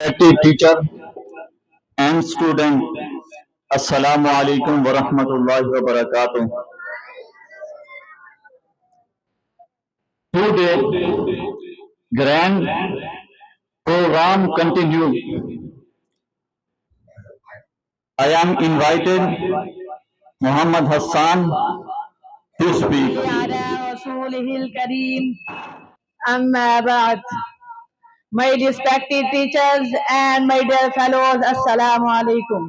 Respected teacher and student, Assalamu alaikum wa rahmatullahi wa barakatuh. Today, grand program continue. I am invited Muhammad Hassan to speak. Amma ba'd. My respected teachers and my dear fellows, Assalamu alaikum.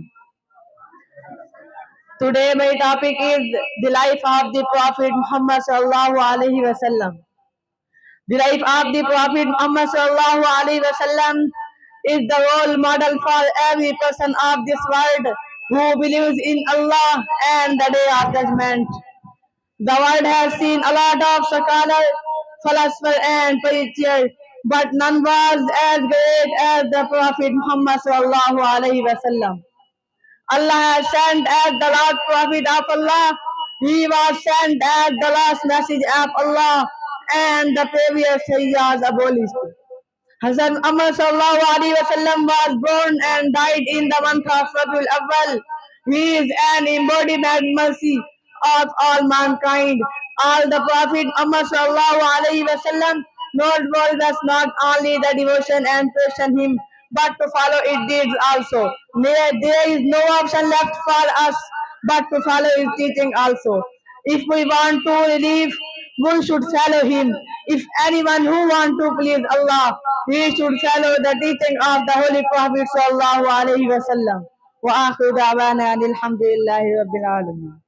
Today my topic is the life of the Prophet Muhammad sallallahu alaihi wasallam. The life of the Prophet Muhammad sallallahu alaihi wasallam is the role model for every person of this world who believes in Allah and the Day of Judgment. The world has seen a lot of scholars, philosophers, and preachers, but none was as great as the Prophet Muhammad sallallahu alaihi wasallam. Allah has sent as the last Prophet of Allah. He was sent as the last message of Allah, and the previous was abolished. Hazrat Muhammad sallallahu alaihi wasallam was born and died in the month of Rabiul Awwal. He is an embodiment mercy of all mankind. All the Prophet Muhammad sallallahu alaihi wasallam told us not only the devotion and question him, but to follow his deeds also. There is no option left for us but to follow his teaching also. If we want to relieve, we should follow him. If anyone who wants to please Allah, he should follow the teaching of the Holy Prophet sallallahu alaihi wasallam. Wa akhiru da'wana alhamdulillahi rabbil alamin.